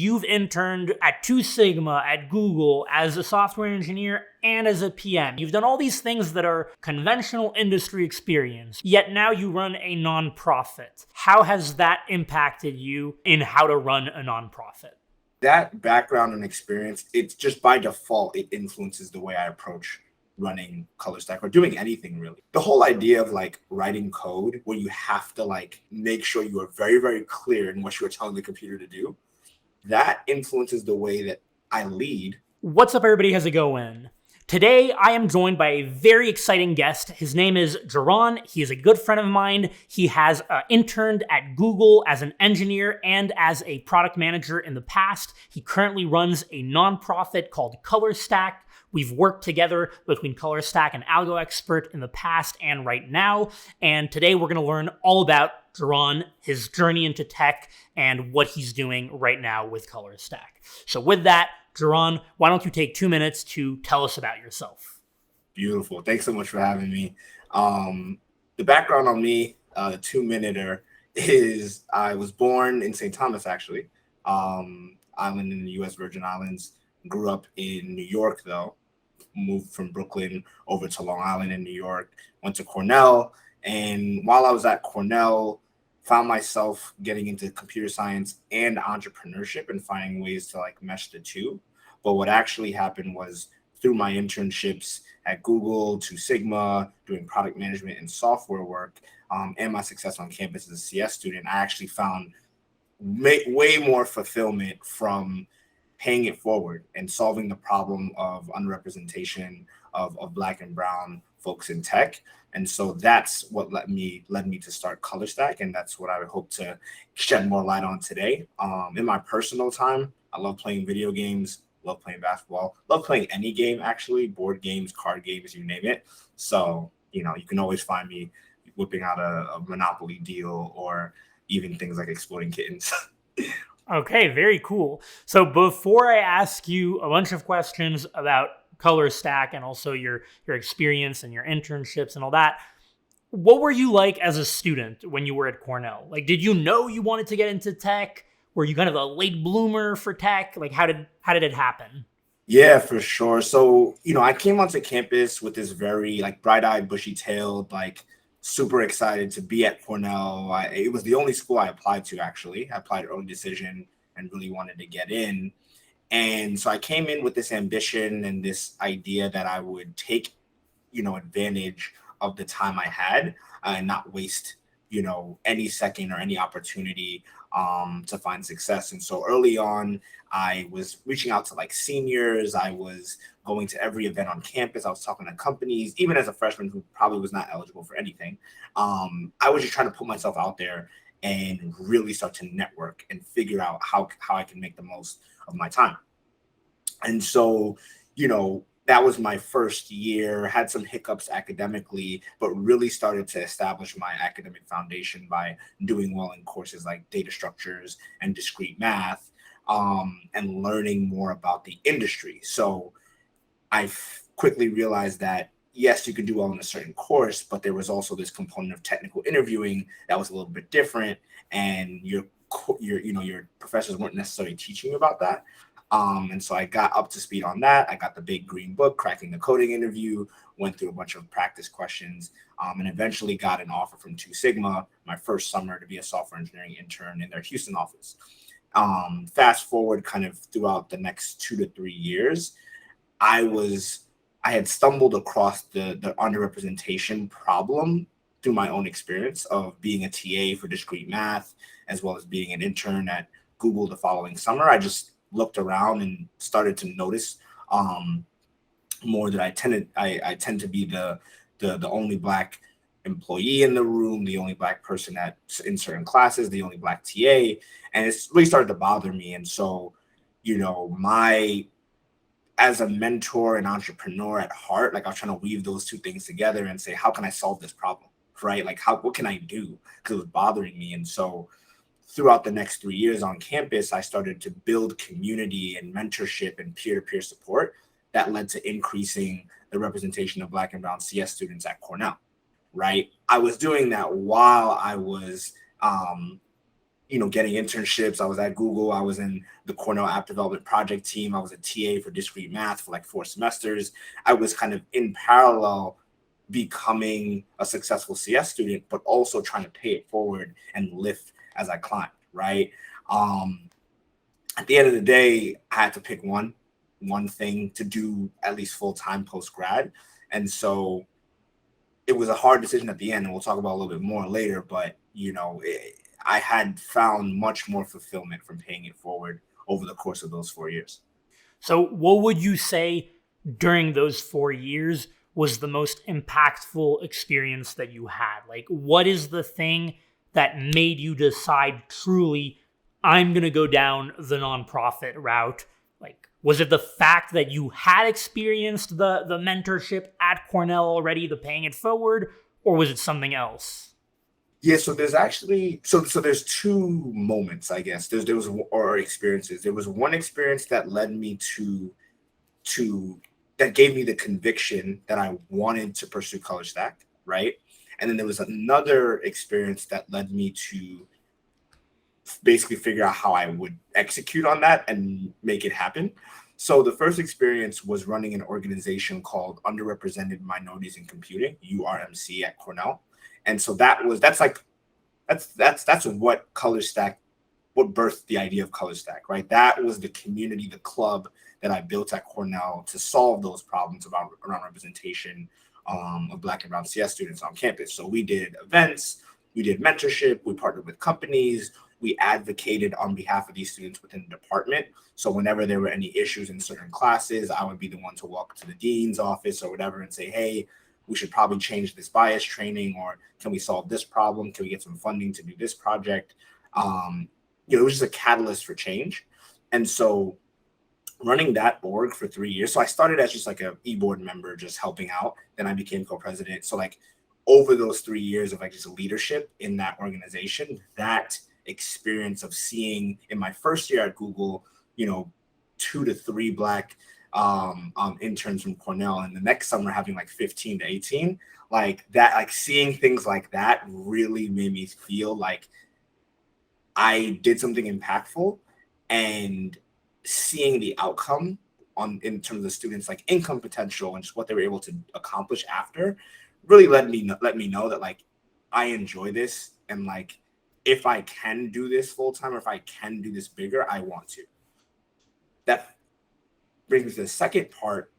you've interned at 2 Sigma, at Google, as a software engineer, and as a PM. You've done all these things that are conventional industry experience, yet now you run a nonprofit. How has that impacted you in how to run a nonprofit? That background and experience, it's just by default, it influences the way I approach running ColorStack or doing anything really. The whole idea of like writing code where you have to like make sure you are very, very clear in what you're telling the computer to do, that influences the way that I lead. What's up, everybody? How's it going? Today, I am joined by a very exciting guest. His name is Jehron. He is a good friend of mine. He has interned at Google as an engineer and as a product manager in the past. He currently runs a nonprofit called ColorStack. We've worked together between ColorStack and Algo Expert in the past and right now. And today we're going to learn all about Jehron, his journey into tech, and what he's doing right now with ColorStack. So with that, Jehron, why don't you take 2 minutes to tell us about yourself? Beautiful. Thanks so much for having me. The background on me, the 2-minute is I was born in St. Thomas, actually, island in the U.S. Virgin Islands. Grew up in New York, though. Moved from Brooklyn over to Long Island in New York. Went to Cornell. And while I was at Cornell, found myself getting into computer science and entrepreneurship and finding ways to like mesh the two. But what actually happened was through my internships at Google, 2 Sigma, doing product management and software work, and my success on campus as a CS student, I actually found way more fulfillment from paying it forward and solving the problem of underrepresentation of Black and brown folks in tech. And so that's what led me to start ColorStack, and that's what I would hope to shed more light on today. In my personal time, I love playing video games, love playing basketball, love playing any game, actually, board games, card games, you name it. So, you can always find me whipping out a Monopoly deal or even things like exploding kittens. Okay, very cool. So before I ask you a bunch of questions about ColorStack and also your experience and your internships and all that, what were you like as a student when you were at Cornell? Like, did you know you wanted to get into tech? Were you kind of a late bloomer for tech? Like, how did it happen? Yeah, for sure. So, I came onto campus with this very like bright-eyed, bushy-tailed, like super excited to be at Cornell. It was the only school I applied to, actually. I applied early decision and really wanted to get in. And so I came in with this ambition and this idea that I would take, advantage of the time I had and not waste, any second or any opportunity to find success. And so early on, I was reaching out to like seniors. I was going to every event on campus. I was talking to companies, even as a freshman who probably was not eligible for anything. I was just trying to put myself out there and really start to network and figure out how I can make the most of my time. And so, that was my first year, had some hiccups academically, but really started to establish my academic foundation by doing well in courses like data structures and discrete math, and learning more about the industry. So I quickly realized that, yes, you could do well in a certain course, but there was also this component of technical interviewing that was a little bit different. And your professors weren't necessarily teaching you about that. And so I got up to speed on that. I got the big green book, cracking the coding interview, went through a bunch of practice questions, and eventually got an offer from 2 Sigma my first summer to be a software engineering intern in their Houston office. Fast forward kind of throughout the next 2 to 3 years, I had stumbled across the underrepresentation problem through my own experience of being a TA for discrete math, as well as being an intern at Google the following summer. I just looked around and started to notice more that I tend to be the only Black employee in the room, the only Black person in certain classes, the only Black TA, and it's really started to bother me. And so, as a mentor and entrepreneur at heart, like I was trying to weave those two things together and say, how can I solve this problem, right? Like what can I do? Because it was bothering me. And so throughout the next 3 years on campus, I started to build community and mentorship and peer-to-peer support that led to increasing the representation of Black and brown CS students at Cornell, right? I was doing that while I was, getting internships. I was at Google. I was in the Cornell app development project team. I was a TA for discrete math for like 4 semesters. I was kind of in parallel becoming a successful CS student, but also trying to pay it forward and lift as I climbed, right? At the end of the day, I had to pick one thing to do at least full-time post-grad. And so it was a hard decision at the end, and we'll talk about a little bit more later, but I had found much more fulfillment from paying it forward over the course of those 4 years. So what would you say during those 4 years was the most impactful experience that you had? Like, what is the thing that made you decide truly, I'm going to go down the nonprofit route? Like, was it the fact that you had experienced the mentorship at Cornell already, the paying it forward, or was it something else? Yeah, so there's actually there's two moments, I guess. There was or experiences. There was one experience that led me to that gave me the conviction that I wanted to pursue ColorStack, right? And then there was another experience that led me to basically figure out how I would execute on that and make it happen. So the first experience was running an organization called Underrepresented Minorities in Computing, URMC, at Cornell. And so that's what ColorStack, what birthed the idea of ColorStack, right? That was the community, the club that I built at Cornell to solve those problems around representation of Black and brown CS students on campus. So we did events, we did mentorship, we partnered with companies, we advocated on behalf of these students within the department. So whenever there were any issues in certain classes, I would be the one to walk to the dean's office or whatever and say, hey, we should probably change this bias training, or can we solve this problem? Can we get some funding to do this project? It was just a catalyst for change. And so running that org for 3 years. So I started as just like a e-board member, just helping out. Then I became co-president. So like over those 3 years of like just leadership in that organization, that experience of seeing in my first year at Google, 2 to 3 Black interns from Cornell, and the next summer having like 15 to 18, like that, like seeing things like that really made me feel like I did something impactful, and seeing the outcome in terms of the students' like income potential and just what they were able to accomplish after really let me know that like I enjoy this, and like if I can do this full time or if I can do this bigger, I want to. That brings me to the second part,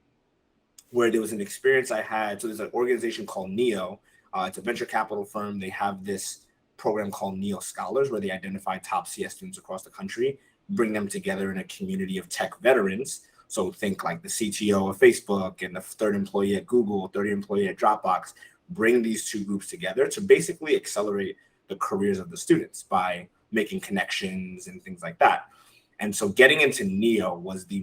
where there was an experience I had. So there's an organization called NEO. It's a venture capital firm. They have this program called NEO Scholars, where they identify top CS students across the country, bring them together in a community of tech veterans. So think like the CTO of Facebook and the third employee at Google, third employee at Dropbox, bring these two groups together to basically accelerate the careers of the students by making connections and things like that. And so getting into NEO was the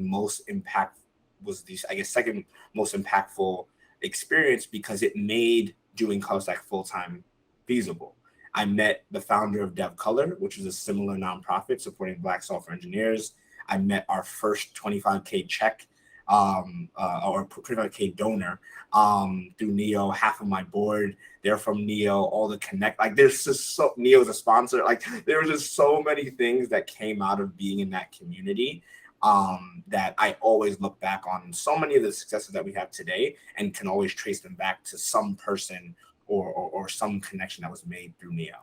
second most impactful experience, because it made doing ColorStack full-time feasible. I met the founder of DevColor, which is a similar nonprofit supporting Black software engineers. I met our first 25K check or 25K donor through NEO. Half of my board, they're from NEO. All the connect, like there's just NEO's a sponsor. Like there were just so many things that came out of being in that community that I always look back on. So many of the successes that we have today, and can always trace them back to some person or some connection that was made through NEO.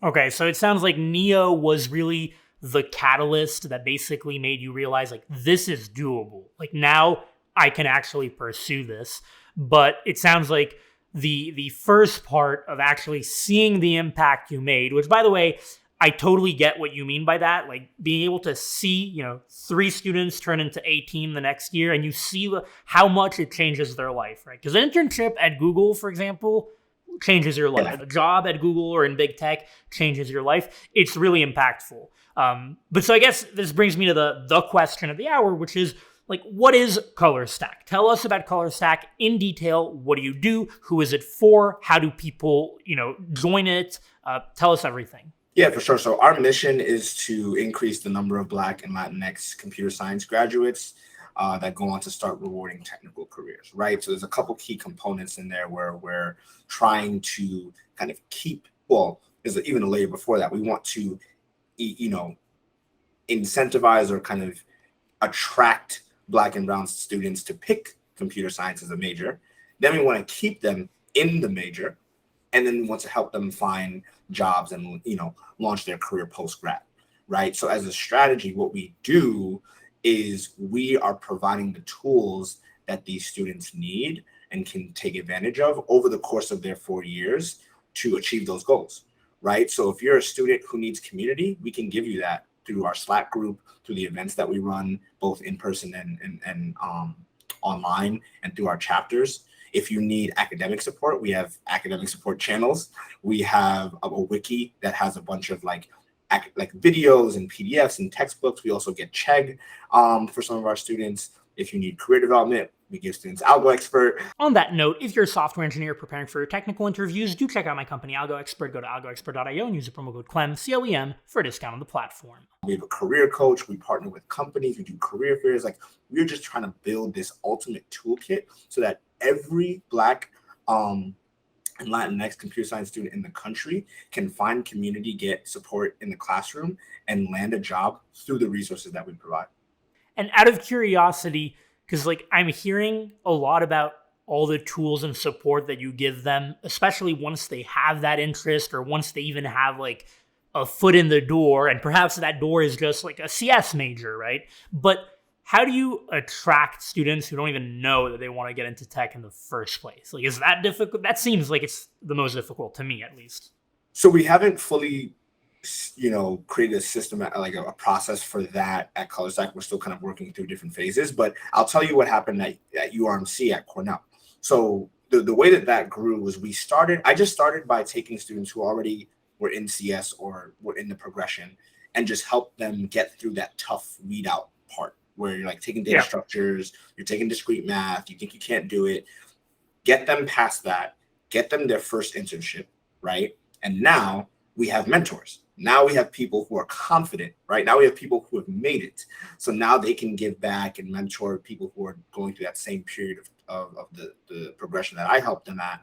Okay, so it sounds like NEO was really the catalyst that basically made you realize, like, this is doable. Like, now I can actually pursue this. But it sounds like the first part of actually seeing the impact you made, which, by the way, I totally get what you mean by that. Like, being able to see, 3 students turn into 18 the next year, and you see how much it changes their life, right? Because an internship at Google, for example, changes your life. A job at Google or in big tech changes your life. It's really impactful. But so I guess this brings me to the question of the hour, which is, like, what is ColorStack? Tell us about ColorStack in detail. What do you do? Who is it for? How do people, join it? Tell us everything. Yeah, for sure. So our mission is to increase the number of Black and Latinx computer science graduates that go on to start rewarding technical careers, right? So there's a couple key components in there where we're trying to kind of there's even a layer before that. We want to you know, incentivize or kind of attract Black and brown students to pick computer science as a major. Then we want to keep them in the major, and then we want to help them find jobs and, launch their career post grad, right? So as a strategy, what we do is we are providing the tools that these students need and can take advantage of over the course of their 4 years to achieve those goals, right? So if you're a student who needs community, we can give you that through our Slack group, through the events that we run, both in person and online, and through our chapters. If you need academic support, we have academic support channels. We have a wiki that has a bunch of like videos and PDFs and textbooks. We also get Chegg for some of our students. If you need career development, we give students Algo Expert. On that note, if you're a software engineer preparing for your technical interviews, do check out my company, Algo Expert. Go to algoexpert.io and use the promo code CLEM, CLEM, for a discount on the platform. We have a career coach. We partner with companies. We do career fairs. Like, we're just trying to build this ultimate toolkit so that every Black and Latinx computer science student in the country can find community, get support in the classroom, and land a job through the resources that we provide. And out of curiosity, because I'm hearing a lot about all the tools and support that you give them, especially once they have that interest or once they even have a foot in the door, and perhaps that door is just a CS major, right? But how do you attract students who don't even know that they want to get into tech in the first place? Is that difficult? That seems like it's the most difficult to me, at least. So we haven't fully created a system, a process for that at ColorStack. We're still kind of working through different phases, but I'll tell you what happened at URMC at Cornell. So the way that grew was I just started by taking students who already were in CS or were in the progression and just help them get through that tough weed out part where you're taking data structures, you're taking discrete math, you think you can't do it, get them past that, get them their first internship, right? And now we have mentors. Now we have people who are confident, right? Now we have people who have made it. So now they can give back and mentor people who are going through that same period of the progression that I helped them at.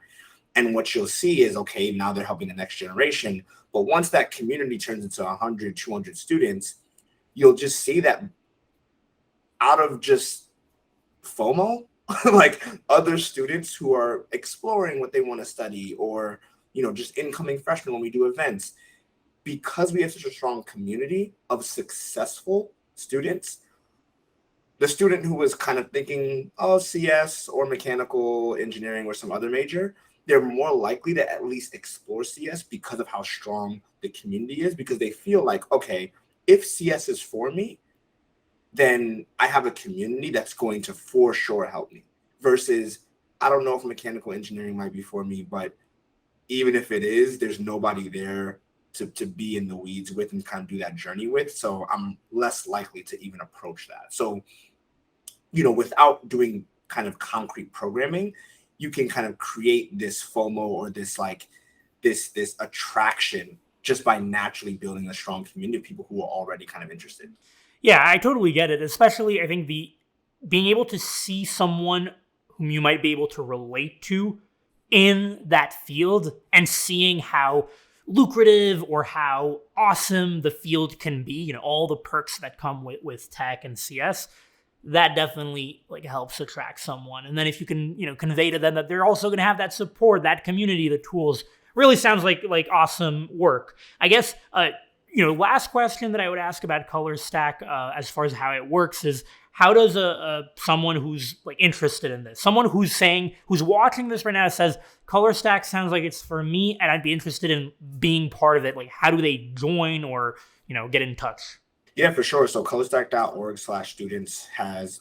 And what you'll see is, okay, now they're helping the next generation. But once that community turns into 100, 200 students, you'll just see that out of just FOMO, other students who are exploring what they want to study, or just incoming freshmen when we do events, because we have such a strong community of successful students. The student who was kind of thinking, CS or mechanical engineering or some other major, they're more likely to at least explore CS because of how strong the community is, because they feel like, okay, if CS is for me, then I have a community that's going to for sure help me, versus I don't know if mechanical engineering might be for me, but even if it is, there's nobody there to be in the weeds with and kind of do that journey with. So I'm less likely to even approach that. So, without doing kind of concrete programming, you can kind of create this FOMO or this this attraction just by naturally building a strong community of people who are already kind of interested. Yeah, I totally get it. Especially, I think being able to see someone whom you might be able to relate to in that field and seeing how lucrative or how awesome the field can be, all the perks that come with tech and CS, that definitely helps attract someone. And then if you can, convey to them that they're also going to have that support, that community, the tools, really sounds like awesome work. I guess, last question that I would ask about ColorStack as far as how it works is, how does someone who's interested in this, someone who's watching this right now says, ColorStack sounds like it's for me and I'd be interested in being part of it, how do they join or, get in touch? Yeah, for sure. So colorstack.org/students has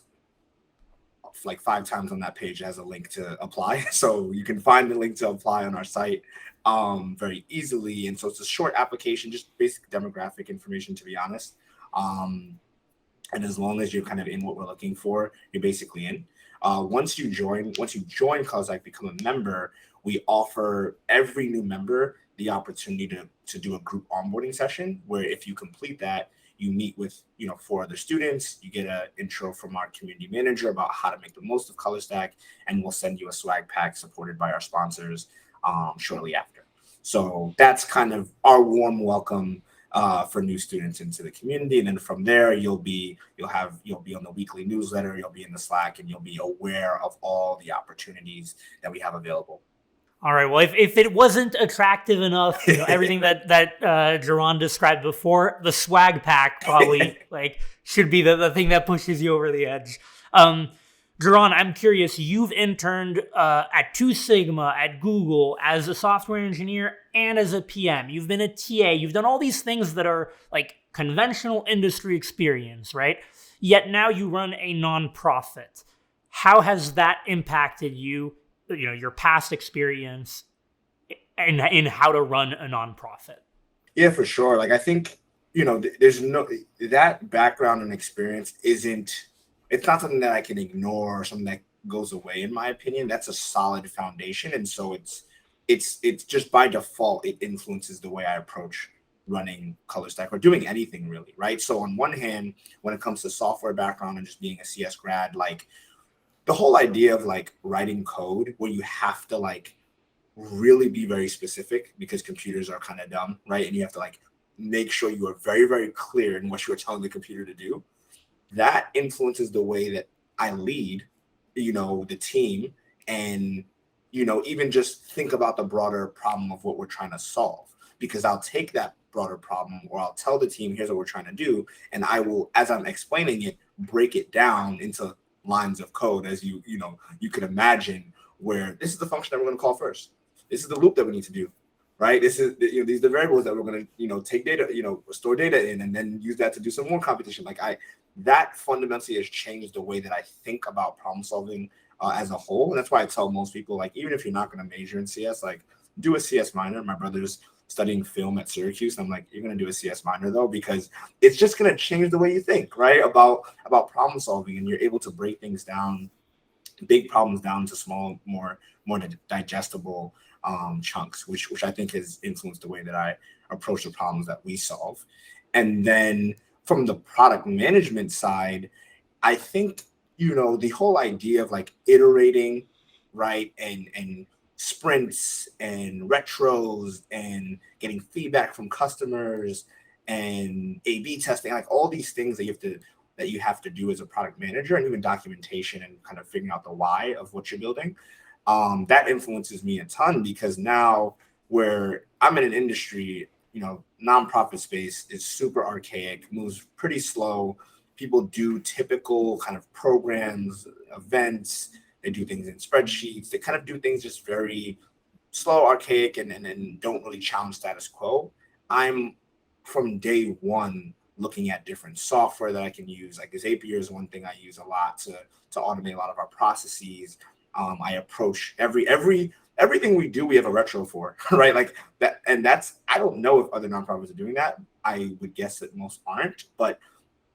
5 times on that page has a link to apply. So you can find the link to apply on our site very easily. And so it's a short application, just basic demographic information, to be honest. And as long as you're kind of in what we're looking for, you're basically in. Once you join ColorStack, become a member, we offer every new member the opportunity to do a group onboarding session, where if you complete that, you meet with 4 other students, you get an intro from our community manager about how to make the most of ColorStack, and we'll send you a swag pack supported by our sponsors shortly after. So that's kind of our warm welcome for new students into the community. And then from there, you'll be on the weekly newsletter, you'll be in the Slack, and you'll be aware of all the opportunities that we have available. All right. Well, if it wasn't attractive enough, everything that Jehron described before, the swag pack probably should be the thing that pushes you over the edge. Jehron, I'm curious. You've interned at 2 Sigma at Google as a software engineer and as a PM. You've been a TA. You've done all these things that are like conventional industry experience, right? Yet now you run a nonprofit. How has that impacted you? Your past experience in how to run a nonprofit. Yeah, for sure. Like, I think, there's that background and experience it's not something that I can ignore or something that goes away, in my opinion. That's a solid foundation. And so it's just by default, it influences the way I approach running ColorStack or doing anything really, right? So on one hand, when it comes to software background and just being a CS grad, like, the whole idea of like writing code where you have to like really be very specific because computers are kind of dumb, right? And you have to like make sure you are very, very clear in what you're telling the computer to do. That influences the way that I lead, the team, and, even just think about the broader problem of what we're trying to solve. Because I'll take that broader problem, or I'll tell the team, here's what we're trying to do. And I will, as I'm explaining it, break it down into lines of code, as you can imagine, where this is the function that we're going to call first. This is the loop that we need to do, right? This is these are the variables that we're going to take data, store data in, and then use that to do some more computation. That fundamentally has changed the way that I think about problem solving as a whole. And that's why I tell most people, like, even if you're not going to major in CS, like, do a CS minor. My brother's studying film at Syracuse. And I'm like, you're going to do a CS minor though, because it's just going to change the way you think, right? About problem solving, and you're able to break things down, big problems down to small, more digestible chunks, which I think has influenced the way that I approach the problems that we solve. And then from the product management side, I think, the whole idea of like iterating, right? And sprints and retros and getting feedback from customers and A/B testing, like all these things that you have to do as a product manager, and even documentation and kind of figuring out the why of what you're building. That influences me a ton, because now where I'm in an industry, nonprofit space is super archaic, moves pretty slow. People do typical kind of programs, events. They do things in spreadsheets. They kind of do things just very slow, archaic, and don't really challenge status quo. I'm, from day one, looking at different software that I can use. Like, Zapier is one thing I use a lot to automate a lot of our processes. I approach everything we do, we have a retro for, right? Like that, and I don't know if other nonprofits are doing that. I would guess that most aren't, but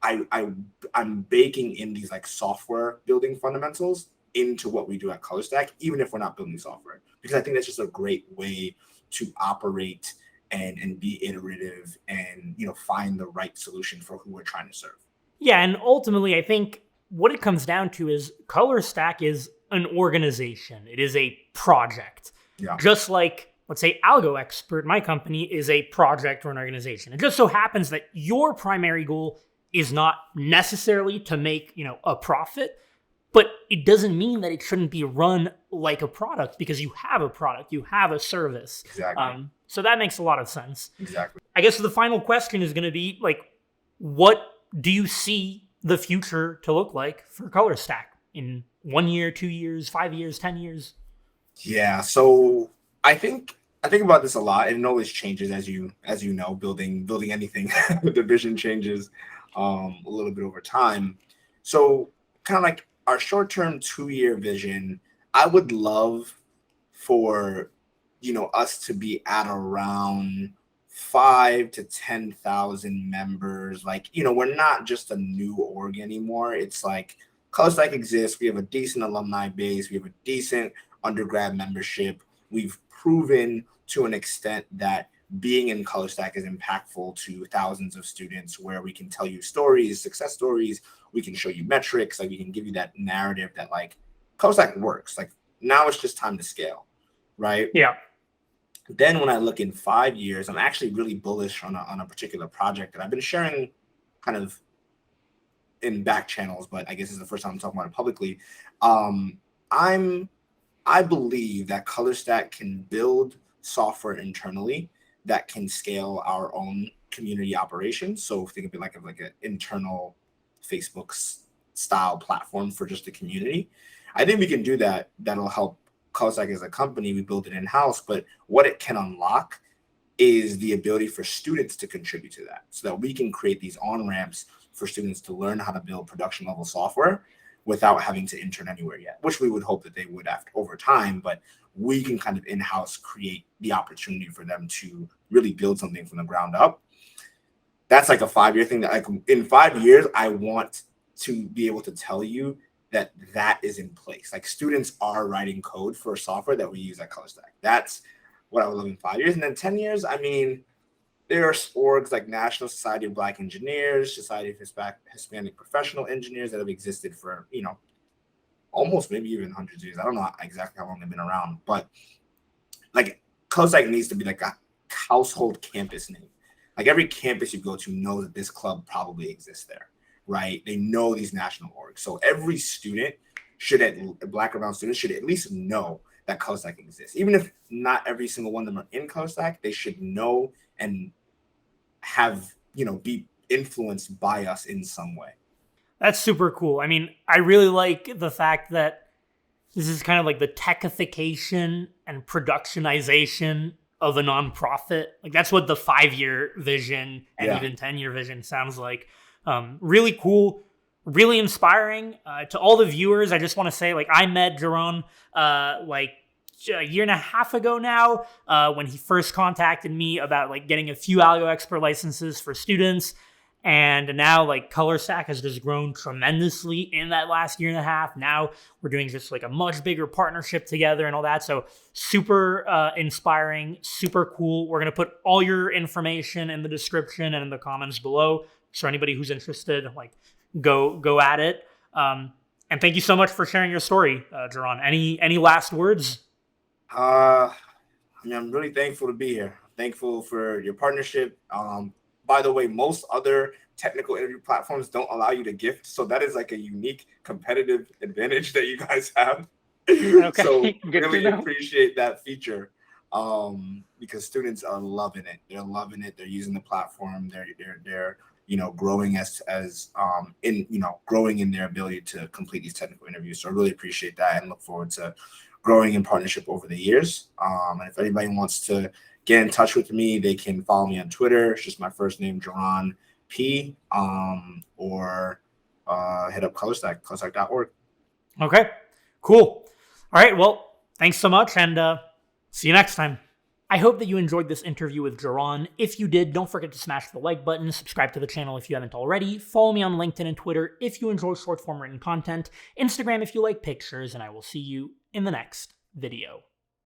I'm baking in these like software building fundamentals into what we do at ColorStack, even if we're not building software, because I think that's just a great way to operate and be iterative and find the right solution for who we're trying to serve. Yeah, and ultimately, I think what it comes down to is ColorStack is an organization. It is a project. Yeah. Just like, let's say, Algo Expert, my company, is a project or an organization. It just so happens that your primary goal is not necessarily to make, a profit, but it doesn't mean that it shouldn't be run like a product, because you have a product, you have a service. Exactly. So that makes a lot of sense. Exactly. I guess the final question is going to be, like, what do you see the future to look like for ColorStack in 1 year, 2 years, 5 years, 10 years? Yeah. So I think about this a lot, and it always changes as you know, building anything. The vision changes a little bit over time. So kind of like our short-term 2-year vision, I would love for us to be at around 5,000 to 10,000 members. Like, we're not just a new org anymore. It's like ColorStack exists. We have a decent alumni base. We have a decent undergrad membership. We've proven to an extent that being in ColorStack is impactful to thousands of students, where we can tell you stories, success stories. We can show you metrics. Like, we can give you that narrative that like ColorStack works. Like, now it's just time to scale, right? Yeah. Then when I look in 5 years, I'm actually really bullish on a particular project that I've been sharing kind of in back channels, but I guess it's the first time I'm talking about it publicly. Um, I'm I believe that ColorStack can build software internally that can scale our own community operations. So think of it like an internal Facebook style platform for just the community. I think we can do that. That'll help ColorStack as a company. We build it in house, but what it can unlock is the ability for students to contribute to that, so that we can create these on ramps for students to learn how to build production level software without having to intern anywhere yet, which we would hope that they would after over time. But we can kind of in-house create the opportunity for them to really build something from the ground up. That's like a 5-year thing that, like, in 5 years, I want to be able to tell you that that is in place. Like, students are writing code for software that we use at ColorStack. That's what I would love in 5 years. And then 10 years, I mean, there are orgs like National Society of Black Engineers, Society of Hispanic Professional Engineers that have existed for, almost maybe even hundreds of years. I don't know exactly how long they've been around, but like ColorStack needs to be like a household campus name. Like, every campus you go to knows that this club probably exists there, right? They know these national orgs. So every student Black or brown students should at least know that ColorStack exists. Even if not every single one of them are in ColorStack, they should know and have, be influenced by us in some way. That's super cool. I mean, I really like the fact that this is kind of like the techification and productionization of a nonprofit. Like, that's what the 5-year vision and even 10-year vision sounds like. Really cool, really inspiring. To all the viewers, I just want to say, like, I met Jehron like a year and a half ago now, when he first contacted me about like getting a few Algo Expert licenses for students. And now, like, ColorStack has just grown tremendously in that last year and a half. Now we're doing just like a much bigger partnership together and all that. So super inspiring, super cool. We're going to put all your information in the description and in the comments below. So anybody who's interested, like, go at it. And thank you so much for sharing your story, Jehron. Any last words? I mean, I'm really thankful to be here. Thankful for your partnership. By the way, most other technical interview platforms don't allow you to gift. So that is like a unique competitive advantage that you guys have. Okay. So really appreciate that feature, because students are loving it. They're loving it. They're using the platform. They're growing growing in their ability to complete these technical interviews. So I really appreciate that and look forward to growing in partnership over the years. And if anybody wants to get in touch with me, they can follow me on Twitter. It's just my first name, Jehron P, or hit up ColorStack, colorstack.org. Okay, cool. All right, well, thanks so much, and see you next time. I hope that you enjoyed this interview with Jehron. If you did, don't forget to smash the like button, subscribe to the channel if you haven't already, follow me on LinkedIn and Twitter if you enjoy short-form written content, Instagram if you like pictures, and I will see you in the next video.